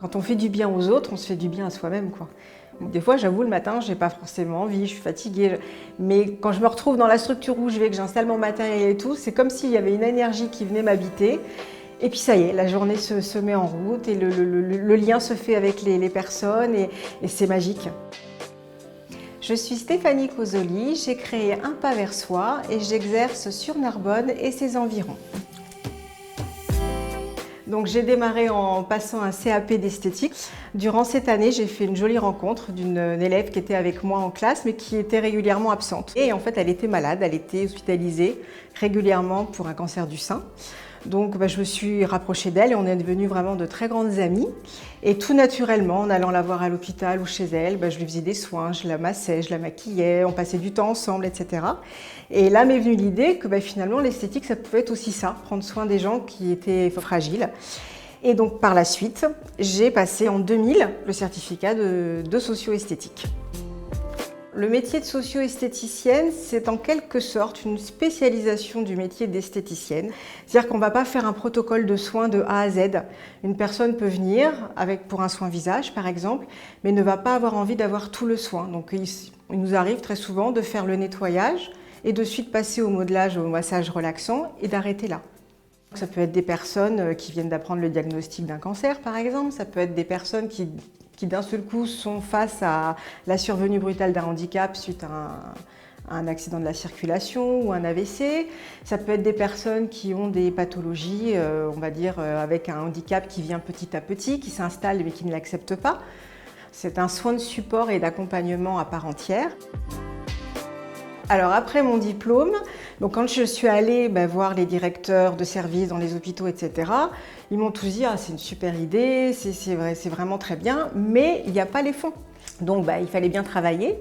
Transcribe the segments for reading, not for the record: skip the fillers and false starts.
Quand on fait du bien aux autres, on se fait du bien à soi-même, quoi. Des fois, j'avoue, le matin, j'ai pas forcément envie, je suis fatiguée. Mais quand je me retrouve dans la structure où je vais, que j'installe mon matériel et tout, c'est comme s'il y avait une énergie qui venait m'habiter. Et puis ça y est, la journée se met en route et le lien se fait avec les personnes et c'est magique. Je suis Stéphanie Cozzoli, j'ai créé Un Pas Vers Soi et j'exerce sur Narbonne et ses environs. Donc j'ai démarré en passant un CAP d'esthétique. Durant cette année, j'ai fait une jolie rencontre d'une élève qui était avec moi en classe mais qui était régulièrement absente. Et en fait, elle était malade, elle était hospitalisée régulièrement pour un cancer du sein. Donc je me suis rapprochée d'elle et on est devenues vraiment de très grandes amies. Et tout naturellement, en allant la voir à l'hôpital ou chez elle, je lui faisais des soins, je la massais, je la maquillais, on passait du temps ensemble, etc. Et là m'est venue l'idée que finalement l'esthétique, ça pouvait être aussi ça, prendre soin des gens qui étaient fragiles. Et donc par la suite, j'ai passé en 2000 le certificat de socio-esthétique. Le métier de socio-esthéticienne, c'est en quelque sorte une spécialisation du métier d'esthéticienne. C'est-à-dire qu'on ne va pas faire un protocole de soins de A à Z. Une personne peut venir pour un soin visage, par exemple, mais ne va pas avoir envie d'avoir tout le soin. Donc il nous arrive très souvent de faire le nettoyage et de suite passer au modelage, au massage relaxant et d'arrêter là. Ça peut être des personnes qui viennent d'apprendre le diagnostic d'un cancer, par exemple. Ça peut être des personnes qui d'un seul coup sont face à la survenue brutale d'un handicap suite à un accident de la circulation ou un AVC. Ça peut être des personnes qui ont des pathologies, on va dire, avec un handicap qui vient petit à petit, qui s'installe mais qui ne l'accepte pas. C'est un soin de support et d'accompagnement à part entière. Alors après mon diplôme, donc quand je suis allée voir les directeurs de services dans les hôpitaux, etc., ils m'ont tous dit « Ah, c'est une super idée, c'est vraiment très bien, mais il n'y a pas les fonds ». Donc il fallait bien travailler.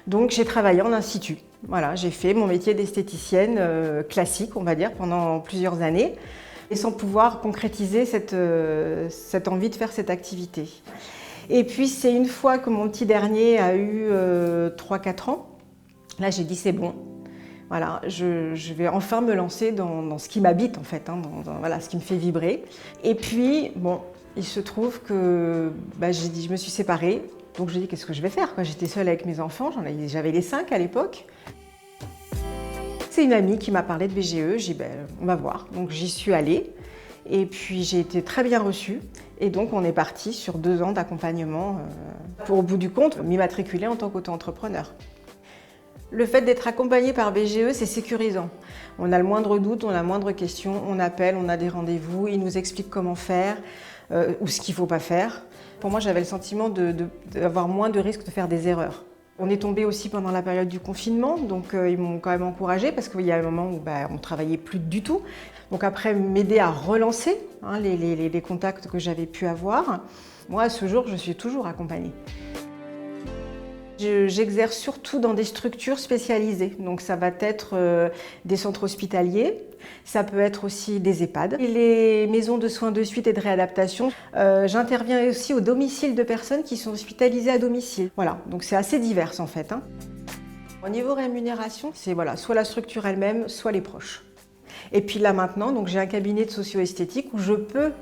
Donc j'ai travaillé en institut. Voilà, j'ai fait mon métier d'esthéticienne classique, on va dire, pendant plusieurs années, et sans pouvoir concrétiser cette envie de faire cette activité. Et puis c'est une fois que mon petit dernier a eu 3-4 ans, là, j'ai dit, c'est bon. Voilà, je vais enfin me lancer dans ce qui m'habite, en fait, voilà, ce qui me fait vibrer. Et puis, il se trouve que je me suis séparée. Donc, je me dis, qu'est-ce que je vais faire, quoi. J'étais seule avec mes enfants, j'avais les 5 à l'époque. C'est une amie qui m'a parlé de BGE. J'ai dit, on va voir. Donc, j'y suis allée. Et puis, j'ai été très bien reçue. Et donc, on est parti sur 2 ans d'accompagnement pour, au bout du compte, m'immatriculer en tant qu'auto-entrepreneur. Le fait d'être accompagné par BGE, c'est sécurisant. On a le moindre doute, on a la moindre question, on appelle, on a des rendez-vous, ils nous expliquent comment faire ou ce qu'il ne faut pas faire. Pour moi, j'avais le sentiment d'avoir moins de risques de faire des erreurs. On est tombé aussi pendant la période du confinement, donc ils m'ont quand même encouragée parce qu'il y a un moment où on ne travaillait plus du tout. Donc après, m'aider à relancer les contacts que j'avais pu avoir. Moi, à ce jour, je suis toujours accompagnée. J'exerce surtout dans des structures spécialisées, donc ça va être des centres hospitaliers, ça peut être aussi des EHPAD, et les maisons de soins de suite et de réadaptation. J'interviens aussi au domicile de personnes qui sont hospitalisées à domicile. Voilà, donc c'est assez divers en fait. Au niveau rémunération, c'est soit la structure elle-même, soit les proches. Et puis là maintenant, j'ai un cabinet de socio-esthétique où je peux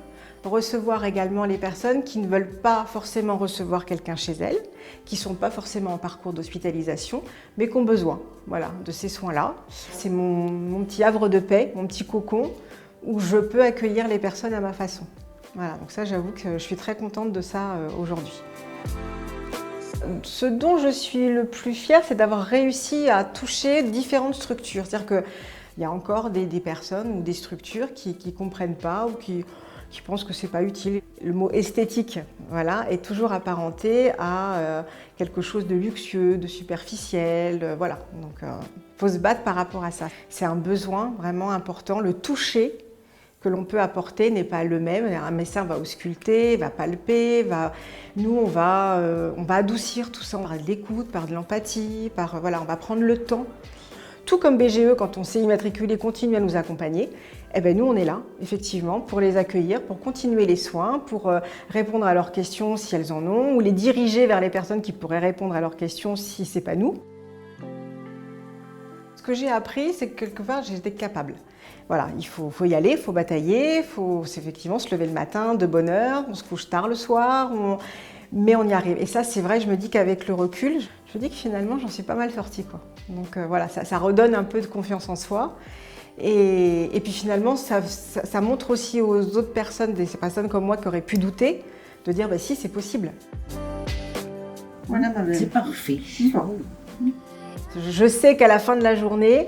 recevoir également les personnes qui ne veulent pas forcément recevoir quelqu'un chez elles, qui ne sont pas forcément en parcours d'hospitalisation, mais qui ont besoin de ces soins-là. C'est mon petit havre de paix, mon petit cocon, où je peux accueillir les personnes à ma façon. Voilà, donc ça, j'avoue que je suis très contente de ça aujourd'hui. Ce dont je suis le plus fière, c'est d'avoir réussi à toucher différentes structures. C'est-à-dire qu'il y a encore des personnes ou des structures qui ne comprennent pas ou qui pensent que ce n'est pas utile. Le mot esthétique est toujours apparenté à quelque chose de luxueux, de superficiel. Donc il faut se battre par rapport à ça. C'est un besoin vraiment important. Le toucher que l'on peut apporter n'est pas le même. Un médecin va ausculter, va palper. Nous, on va adoucir tout ça par de l'écoute, par de l'empathie, on va prendre le temps. Tout comme BGE, quand on s'est immatriculé, continue à nous accompagner, nous on est là, effectivement, pour les accueillir, pour continuer les soins, pour répondre à leurs questions si elles en ont, ou les diriger vers les personnes qui pourraient répondre à leurs questions si ce n'est pas nous. Ce que j'ai appris, c'est que quelque part, j'étais capable. Voilà, il faut y aller, il faut batailler, il faut effectivement se lever le matin de bonne heure, on se couche tard le soir, mais on y arrive. Et ça, c'est vrai, je me dis qu'avec le recul, je me dis que finalement, j'en suis pas mal sortie, quoi. Donc voilà, ça redonne un peu de confiance en soi. Et puis finalement, ça montre aussi aux autres personnes, des personnes comme moi qui auraient pu douter, de dire bah, si, c'est possible. Voilà, c'est parfait. Je sais qu'à la fin de la journée,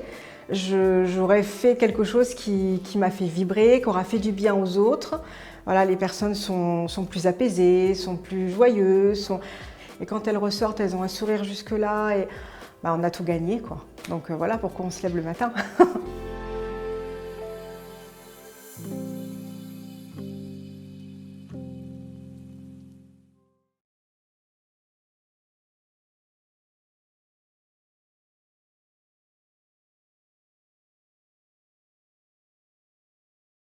j'aurais fait quelque chose qui m'a fait vibrer, qui aura fait du bien aux autres. Voilà, les personnes sont plus apaisées, sont plus joyeuses. Et quand elles ressortent, elles ont un sourire jusque-là. Et bah, on a tout gagné, quoi. Donc voilà pourquoi on se lève le matin.